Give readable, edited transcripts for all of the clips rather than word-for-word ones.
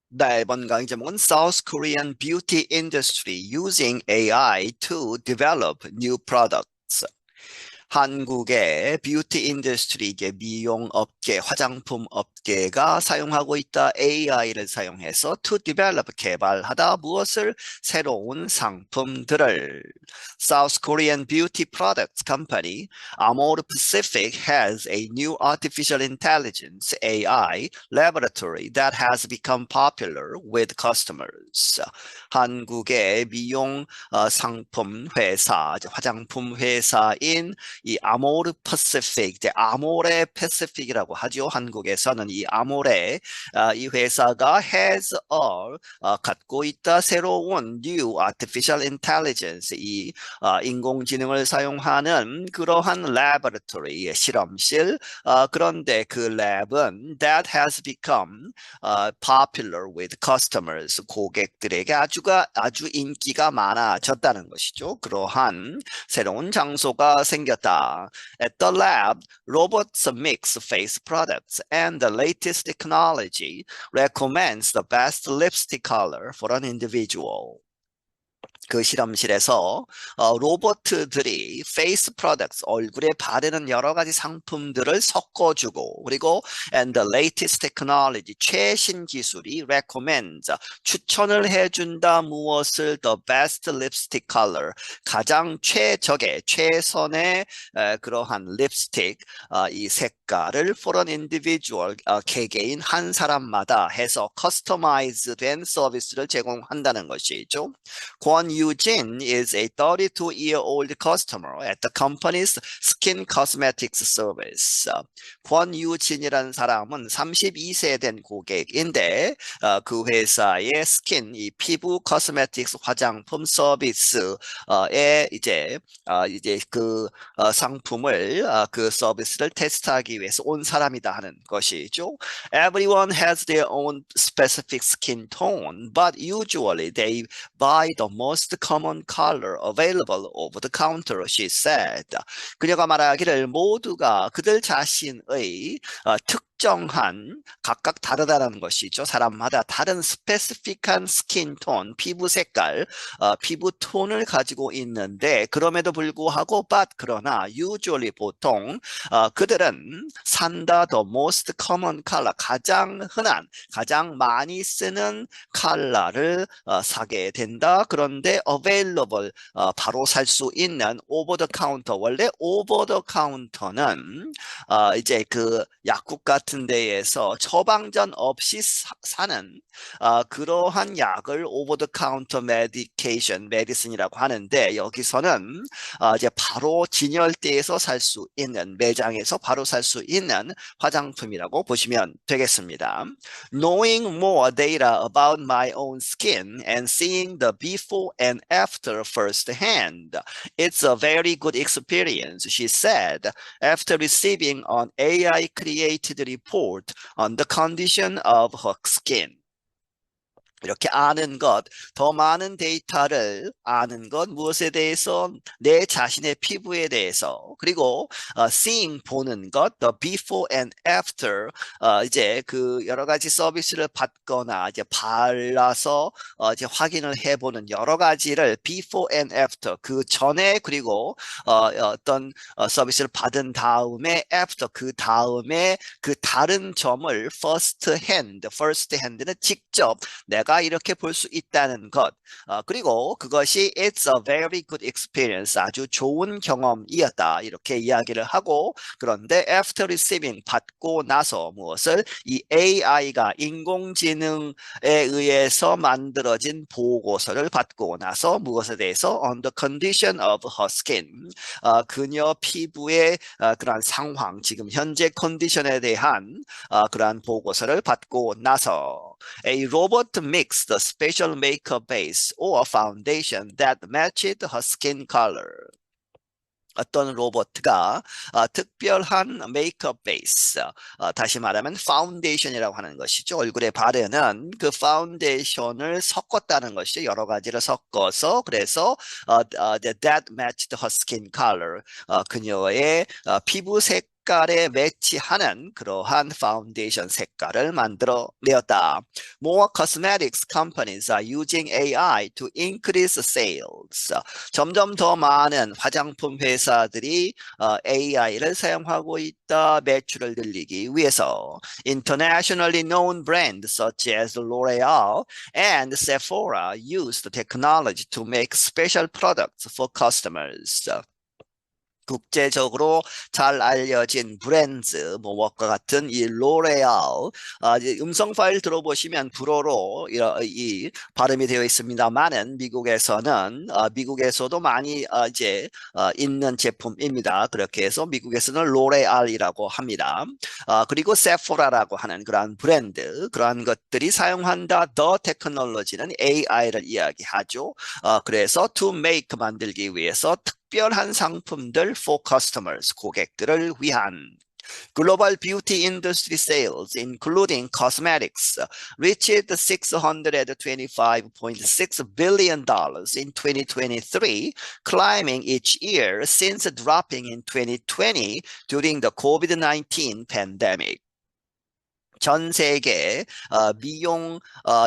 네, 이번 강의 제목은 South Korean Beauty Industry Using AI to Develop New Products. 한국의 뷰티 인더스트리, 이게 미용 업계, 화장품 업계가 사용하고 있다. AI를 사용해서 to develop, 개발하다. 무엇을? 새로운 상품들을. South Korean Beauty Products Company, Amore Pacific has a new artificial intelligence AI laboratory that has become popular with customers. 한국의 미용 상품 회사, 화장품 회사인 이 아모르 퍼시픽, 이제 아모레 패시픽이라고 하죠. 한국에서는 이 아모레 이 회사가 갖고 있다 새로운 new artificial intelligence, 이 인공지능을 사용하는 그러한 laboratory, 실험실. 그런데 그 랩은 that has become popular with customers, 고객들에게 아주 인기가 많아졌다는 것이죠. 그러한 새로운 장소가 생겼다. At the lab, robots mix face products and the latest technology recommends the best lipstick color for an individual. 그 실험실에서 로봇들이 페이스 프로덕트, 얼굴에 바르는 여러 가지 상품들을 섞어주고, 그리고 and the latest technology, 최신 기술이 recommends, 추천을 해준다. 무엇을? the best lipstick color, 가장 최선의 그러한 립스틱, 이 색깔을 for an individual, 개개인 한 사람마다 해서 커스터마이즈된 서비스를 제공한다는 것이죠. Kwon Yoo-jin is a 32-year-old customer at the company's skin cosmetics service. 권 유진이라는 사람은 32세 된 고객인데 그 회사의 스킨, 이 피부 코스메틱스 화장품 서비스에 이제 그 상품을 그 서비스를 테스트하기 위해서 온 사람이다 하는 것이죠. Everyone has their own specific skin tone, but usually they buy the most common color available over the counter, she said. 그녀가 말하기를 모두가 그들 자신의 특정한 각각 다르다는 것이죠. 사람마다 다른 스페시픽한 스킨톤, 피부 색깔, 피부 톤을 가지고 있는데 그럼에도 불구하고 그러나 usually 보통 그들은 산다 the most common color, 가장 흔한, 가장 많이 쓰는 컬러를 사게 된다. 그런데 available, 바로 살 수 있는 over the counter, 원래 over the counter는 이제 그 약국 같은 데에서 처방전 없이 사는 그러한 약을 over the counter medication, medicine이라고 하는데 여기서는 이제 바로 진열대에서 살 수 있는, 매장에서 바로 살 수 있는 화장품이라고 보시면 되겠습니다. Knowing more data about my own skin and seeing the before and after firsthand, it's a very good experience, she said, after receiving an AI-created report on the condition of her skin. 이렇게 아는 것, 더 많은 데이터를 아는 것, 무엇에 대해서? 내 자신의 피부에 대해서. 그리고 seeing, 보는 것, the before and after, 이제 그 여러 가지 서비스를 받거나 이제 발라서 이제 확인을 해보는 여러 가지를 before and after, 그 전에, 그리고 어떤 서비스를 받은 다음에 after, 그 다음에 그 다른 점을 first hand는 직접 내가 이렇게 볼 수 있다는 것. 그리고 그것이 it's a very good experience, 아주 좋은 경험이었다. 이렇게 이야기를 하고, 그런데 after receiving, 받고 나서 무엇을? 이 AI가 인공지능에 의해서 만들어진 보고서를 받고 나서 무엇에 대해서? On the condition of her skin, 그녀 피부의 그러한 상황, 지금 현재 컨디션에 대한 그러한 보고서를 받고 나서 A robot mixed the special makeup base or foundation that matched her skin color. 어떤 로봇가 특별한 메이크업 베이스, 다시 말하면 파운데이션이라고 하는 것이죠. 얼굴에 바르는 그 파운데이션을 섞었다는 것이죠. 여러 가지를 섞어서, 그래서 that matched her skin color, 그녀의 피부색 색깔에 매치하는 그러한 파운데이션 색깔을 만들어내었다. More cosmetics companies are using AI to increase sales. 점점 더 많은 화장품 회사들이 AI를 사용하고 있다. 매출을 늘리기 위해서. Internationally known brands such as L'Oreal and Sephora use the technology to make special products for customers. 국제적으로 잘 알려진 브랜드 뭐와 같은 이 로레알 음성 파일 들어보시면 불어로 이 발음이 되어 있습니다만은 미국에서도 많이 이제 있는 제품입니다. 그렇게 해서 미국에서는 로레알이라고 합니다. 그리고 세포라라고 하는 그러한 브랜드 그러한 것들이 사용한다. 더 테크놀로지는 AI를 이야기하죠. 그래서 to make 만들기 위해서 특별한 상품들 for customers, 고객들을 위한 Global beauty industry sales, including cosmetics, reached $625.6 billion in 2023, climbing each year since dropping in 2020 during the COVID-19 pandemic. 전 세계 미용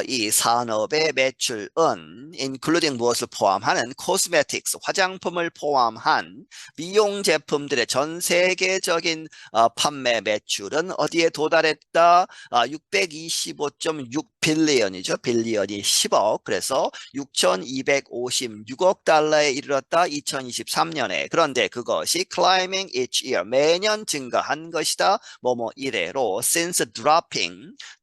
이 산업의 매출은 including 무엇을 포함하는 cosmetics, 화장품을 포함한 미용 제품들의 전 세계적인 판매 매출은 어디에 도달했다? 625.6 빌리언이죠. 빌리언이 10억. 그래서 6,256억 달러에 이르렀다. 2023년에. 그런데 그것이 climbing each year. 매년 증가한 것이다. 뭐뭐 이래로 since dropping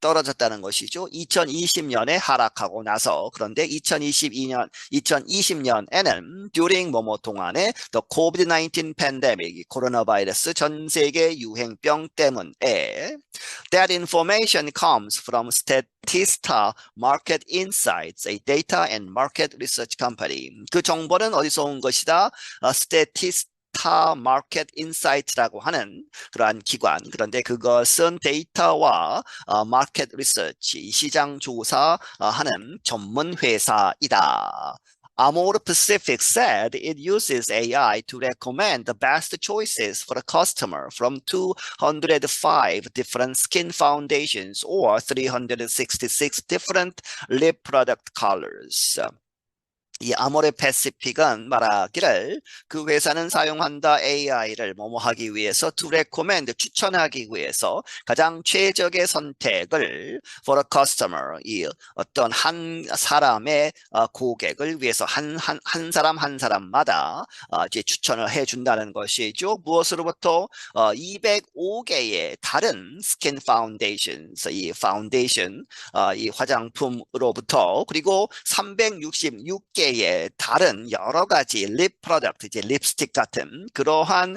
떨어졌다는 것이죠. 2020년에 하락하고 나서 그런데 2020년에는 during 뭐뭐 동안에 the COVID-19 pandemic 코로나 바이러스 전 세계 유행병 때문에 that information comes from Statista Market Insights, a data and market research company. 그 정보는 어디서 온 것이다? Statista Market Insight라고 하는 그러한 기관. 그런데 그것은 데이터와 마켓 리서치, 시장 조사하는 전문 회사이다. Amore Pacific said it uses AI to recommend the best choices for the customer from 205 different skin foundations or 366 different lip product colors. 이 아모레 패시픽은 말하기를 그 회사는 사용한다 AI를 뭐뭐하기 위해서 to recommend 추천하기 위해서 가장 최적의 선택을 for a customer 이 어떤 한 사람의 고객을 위해서 한 사람 한 사람마다 이제 추천을 해준다는 것이죠. 무엇으로부터 205개의 다른 스킨 파운데이션스 이 파운데이션 이 화장품으로부터 그리고 366개 다른 여러 가지 립 프로덕트, 이제 립스틱 같은 그러한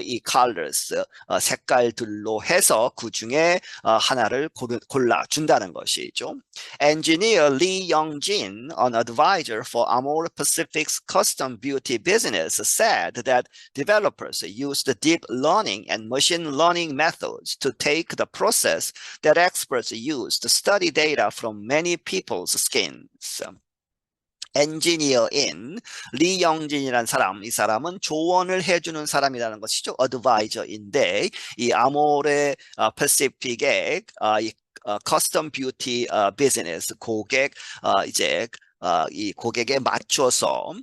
이 컬러스 색깔들로 해서 그 중에 하나를 골라준다는 것이죠. Engineer Lee Youngjin, an advisor for Amore Pacific's custom beauty business, said that developers used deep learning and machine learning methods to take the process that experts use to study data from many people's skins. 엔지니어인 리영진이라는 사람, 이 사람은 조언을 해주는 사람이라는 것이죠. 어드바이저인데 이 아모레 패시픽의 이 커스텀 뷰티 비즈니스 고객 이제 이 고객에 맞춰서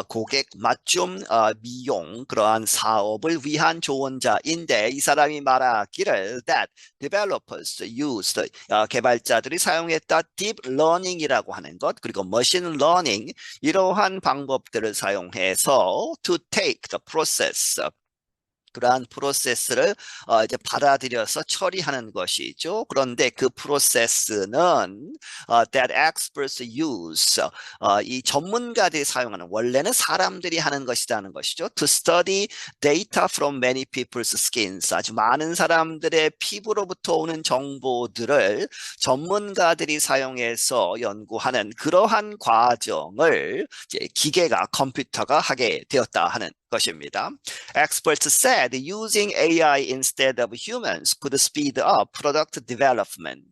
고객 맞춤 미용 그러한 사업을 위한 조언자인데 이 사람이 말하기를 that developers used 개발자들이 사용했다 deep learning이라고 하는 것 그리고 machine learning 이러한 방법들을 사용해서 to take the process 그러한 프로세스를 이제 받아들여서 처리하는 것이죠. 그런데 그 프로세스는 that experts use 이 전문가들이 사용하는 원래는 사람들이 하는 것이라는 것이죠. To study data from many people's skins 아주 많은 사람들의 피부로부터 오는 정보들을 전문가들이 사용해서 연구하는 그러한 과정을 이제 기계가 컴퓨터가 하게 되었다 하는 것입니다. Experts said using AI instead of humans could speed up product development.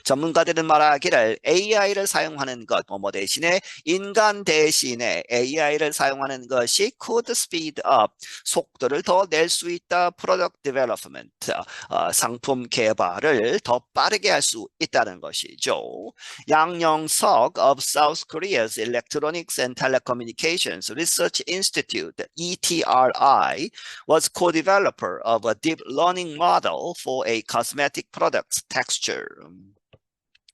전문가들은 말하기를 AI를 사용하는 것, 뭐뭐 대신에 인간 대신에 AI를 사용하는 것이 could speed up, 속도를 더 낼 수 있다. product development, 상품 개발을 더 빠르게 할 수 있다는 것이죠. 양영석 of South Korea's Electronics and Telecommunications Research Institute, ETRI, was co-developer of a deep learning model for a cosmetic product's texture.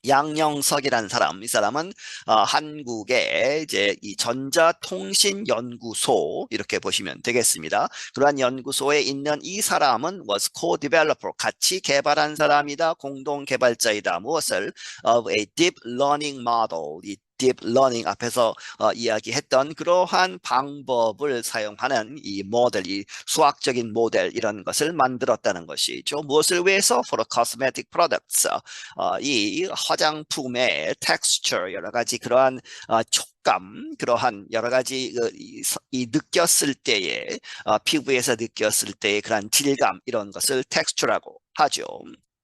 양영석이라는 사람, 이 사람은 한국의 이제 이 전자통신연구소 이렇게 보시면 되겠습니다. 그러한 연구소에 있는 이 사람은 was co-developer, 같이 개발한 사람이다, 공동 개발자이다. 무엇을? of a deep learning model, 이 deep learning 앞에서 이야기했던 그러한 방법을 사용하는 이 모델, 이 수학적인 모델 이런 것을 만들었다는 것이죠. 무엇을 위해서? For cosmetic products, 이 화장품의 texture, 여러 가지 그러한 촉감, 그러한 여러 가지 이 느꼈을 때의 피부에서 느꼈을 때의 그러한 질감 이런 것을 texture라고 하죠.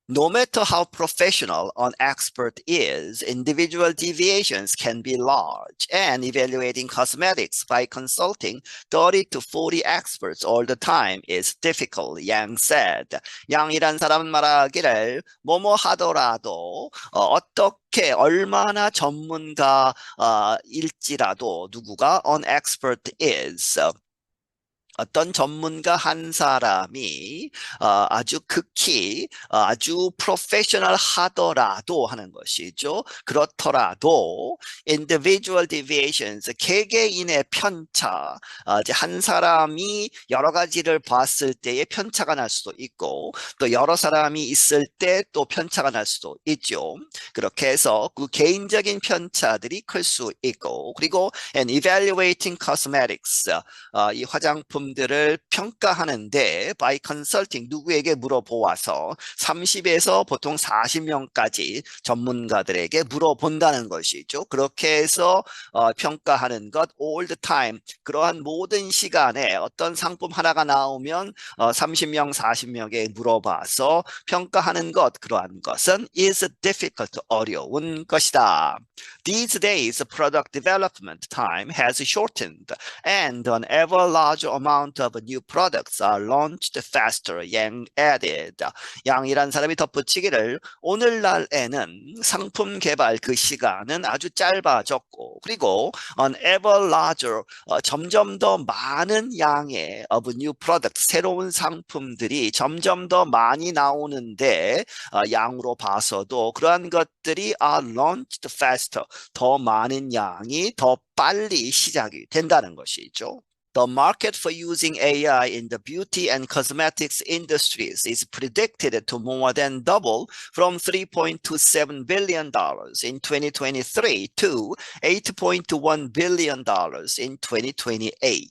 No matter how professional an expert is, individual deviations can be large, and evaluating cosmetics by consulting 30 to 40 experts all the time is difficult, Yang said. 양이란 사람은 말하기를 뭐뭐 하더라도 어떻게 얼마나 전문가일지라도 누구가 an expert is, 어떤 전문가 한 사람이 아주 극히 아주 프로페셔널 하더라도 하는 것이죠. 그렇더라도 individual deviations, 개개인의 편차, 이제 한 사람이 여러 가지를 봤을 때의 편차가 날 수도 있고 또 여러 사람이 있을 때 또 편차가 날 수도 있죠. 그렇게 해서 그 개인적인 편차들이 클 수 있고, 그리고 and evaluating cosmetics, 이 화장품들을 평가하는데 by consulting, 누구에게 물어보아서 30에서 보통 40명까지 전문가들에게 물어본다는 것이죠. 그렇게 해서 평가하는 것 all the time, 그러한 모든 시간에 어떤 상품 하나가 나오면 30명, 40명에게 물어봐서 평가하는 것, 그러한 것은 is difficult, 어려운 것이다. These days, product development time has shortened, and an ever larger amount of new products are launched faster, Yang added. 양이란 사람이 덧붙이기를 오늘날에는 상품 개발 그 시간은 아주 짧아졌고, 그리고 an ever larger, 점점 더 많은 양의 of new products, 새로운 상품들이 점점 더 많이 나오는데 양으로 봐서도 그러한 것들이 are launched faster, 더 많은 양이 더 빨리 시작이 된다는 것이죠. The market for using AI in the beauty and cosmetics industries is predicted to more than double from $3.27 billion in 2023 to $8.1 billion in 2028.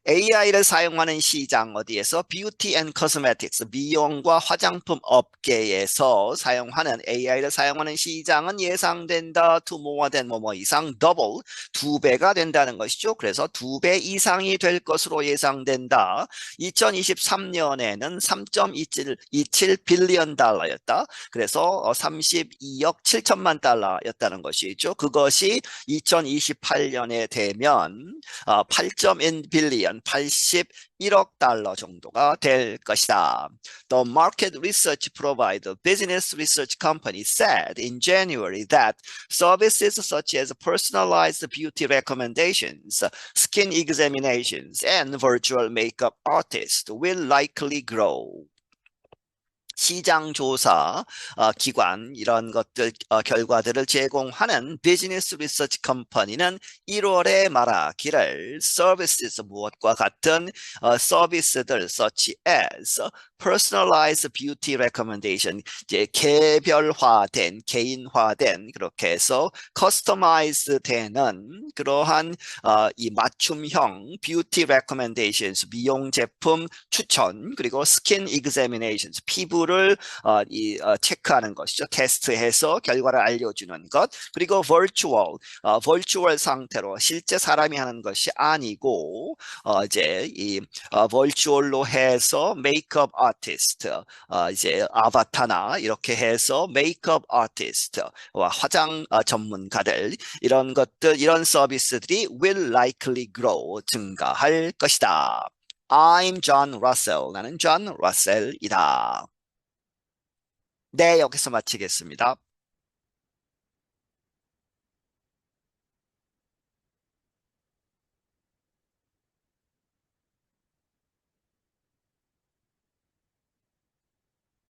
AI를 사용하는 시장 어디에서? 뷰티 앤 코스메틱스, 미용과 화장품 업계에서 사용하는 AI를 사용하는 시장은 예상된다. to more than 뭐뭐 이상, double, 2배가 된다는 것이죠. 그래서 2배 이상이 될 것으로 예상된다. 2023년에는 3.27 빌리언 달러였다. 그래서 32억 7천만 달러였다는 것이죠. 그것이 2028년에 되면 8.1 빌리언, 81억 달러 정도가 될 것이다. The market research provider Business Research Company said in January that services such as personalized beauty recommendations, skin examinations, and virtual makeup artists will likely grow. 시장 조사 기관 이런 것들 결과들을 제공하는 비즈니스 리서치 컴퍼니는 1월에 말하기를 services, 무엇과 같은 서비스들 such as personalized beauty recommendation, 이제 개별화된, 개인화된, 그렇게 해서 customized 되는 그러한 이 맞춤형 beauty recommendations, 미용 제품 추천, 그리고 skin examinations, 피부를 체크하는 것이죠. 테스트해서 결과를 알려주는 것, 그리고 virtual 상태로 실제 사람이 하는 것이 아니고 이제 이 virtual로 해서 메이크업 아티스트, 이제 아바타나 이렇게 해서 메이크업 아티스트와 화장 전문가들 이런 것들 이런 서비스들이 will likely grow 증가할 것이다. I'm John Russell. 나는 존 러셀이다. 네, 여기서 마치겠습니다.